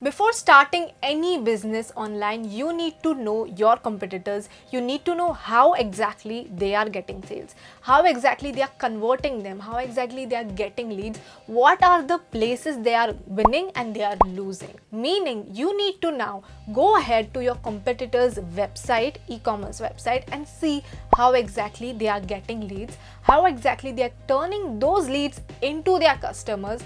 Before starting any business online, you need to know your competitors. You need to know how exactly they are getting sales, how exactly they are converting them, how exactly they are getting leads, what are the places they are winning and they are losing. Meaning, you need to now go ahead to your competitor's website, e-commerce website, and see how exactly they are getting leads, how exactly they are turning those leads into their customers,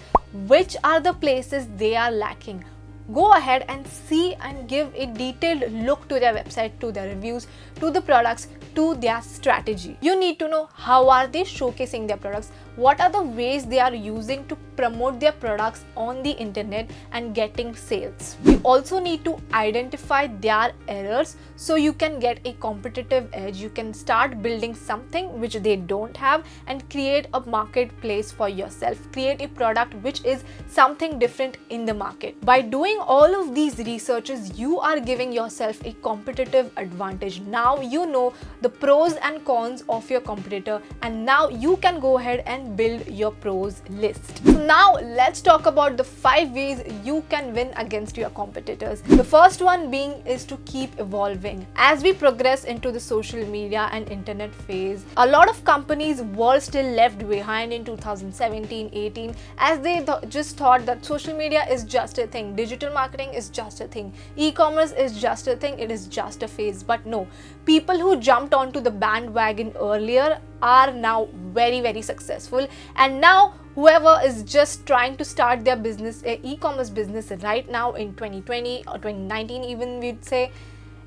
which are the places they are lacking. Go ahead and see and give a detailed look to their website, to their reviews, to the products, to their strategy. You need to know how are they showcasing their products, what are the ways they are using to promote their products on the internet and getting sales. You also need to identify their errors so you can get a competitive edge. You can start building something which they don't have and create a marketplace for yourself. Create a product which is something different in the market. By doing all of these researches, you are giving yourself a competitive advantage. Now you know the pros and cons of your competitor, and now you can go ahead and build your pros list. So now let's talk about the 5 ways you can win against your competitors. The first one being is to keep evolving. As we progress into the social media and internet phase, a lot of companies were still left behind in 2017-18 as they just thought that social media is just a thing, digital marketing is just a thing, e-commerce is just a thing, it is just a phase. But no, people who jumped onto the bandwagon earlier are now very successful, and now whoever is just trying to start their business, e-commerce business right now in 2020 or 2019 even, we'd say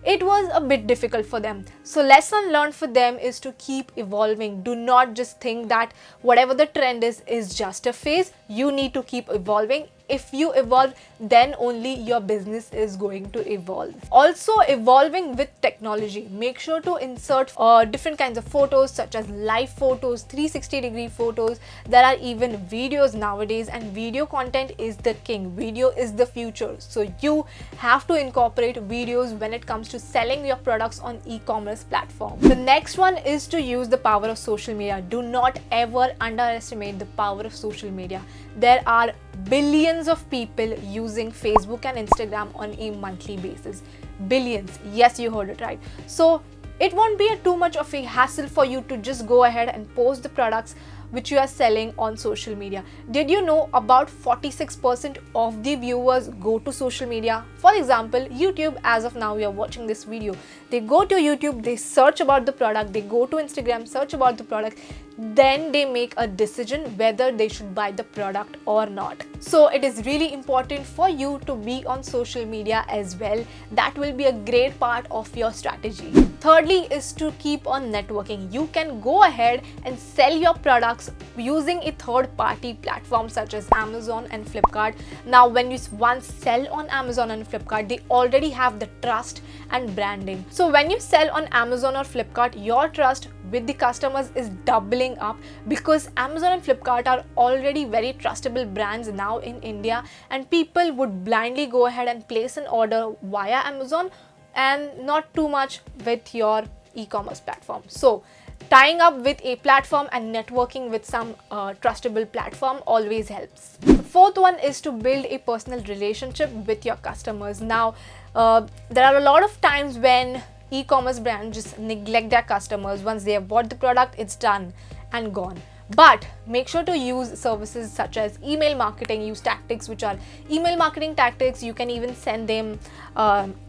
it was a bit difficult for them. So lesson learned for them is to keep evolving. Do not just think that whatever the trend is just a phase. You need to keep evolving. If you evolve, then only your business is going to evolve. Also, evolving with technology. Make sure to insert different kinds of photos such as live photos, 360-degree photos. There are even videos nowadays, and video content is the king. Video is the future. So you have to incorporate videos when it comes to selling your products on e-commerce platform. The next one is to use the power of social media. Do not ever underestimate the power of social media. There are billions of people using Facebook and Instagram on a monthly basis. Billions. Yes, you heard it right. So it won't be too much of a hassle for you to just go ahead and post the products which you are selling on social media. Did you know about 46% of the viewers go to social media? For example, YouTube, as of now we are watching this video, they go to YouTube, they search about the product, they go to Instagram, search about the product, then they make a decision whether they should buy the product or not. So it is really important for you to be on social media as well. That will be a great part of your strategy. Thirdly is to keep on networking. You can go ahead and sell your products using a third-party platform such as Amazon and Flipkart. Now when you once sell on Amazon and Flipkart, they already have the trust and branding. So when you sell on Amazon or Flipkart, your trust with the customers is doubling up, because Amazon and Flipkart are already very trustable brands now in India, and people would blindly go ahead and place an order via Amazon and not too much with your e-commerce platform. So tying up with a platform and networking with some trustable platform always helps. The fourth one is to build a personal relationship with your customers. Now there are a lot of times when e-commerce brands just neglect their customers. Once they have bought the product, it's done and gone. But make sure to use services such as email marketing. Use tactics which are email marketing tactics. You can even send them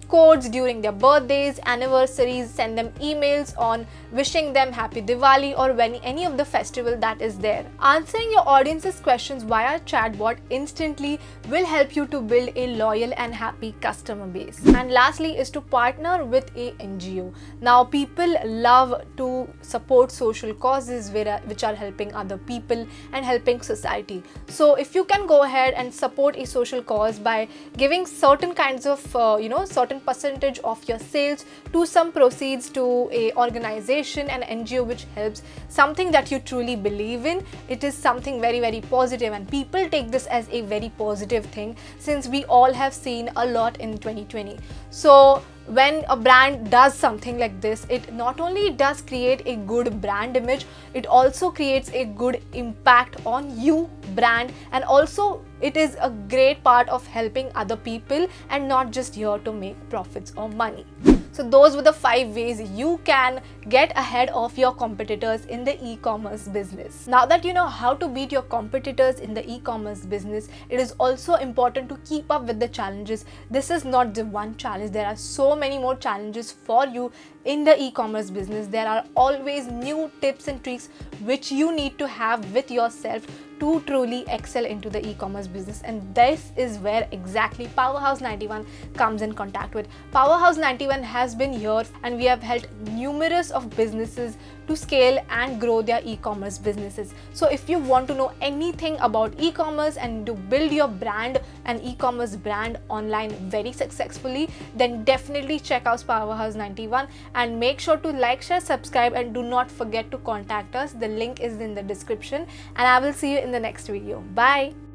codes during their birthdays, anniversaries, send them emails on wishing them happy Diwali or when any of the festival that is there. Answering your audience's questions via chatbot instantly will help you to build a loyal and happy customer base. And lastly is to partner with a NGO. Now people love to support social causes which are helping other people and helping society. So if you can go ahead and support a social cause by giving certain kinds of certain percentage of your sales to some proceeds to a organization and NGO which helps something that you truly believe in, it is something very positive, and people take this as a very positive thing since we all have seen a lot in 2020. So when a brand does something like this, it not only does create a good brand image, it also creates a good impact on you brand, and also it is a great part of helping other people and not just here to make profits or money. So those were the 5 ways you can get ahead of your competitors in the e-commerce business. Now that you know how to beat your competitors in the e-commerce business, it is also important to keep up with the challenges. This is not the one challenge. There are so many more challenges for you in the e-commerce business. There are always new tips and tricks which you need to have with yourself to truly excel into the e-commerce business, and this is where exactly Powerhouse 91 comes in contact with. Powerhouse 91 has been here and we have helped numerous of businesses to scale and grow their e-commerce businesses. So if you want to know anything about e-commerce and to build your brand, an e-commerce brand online very successfully, then definitely check out Powerhouse 91 and make sure to like, share, subscribe, and do not forget to contact us. The link is in the description, and I will see you in the next video. Bye.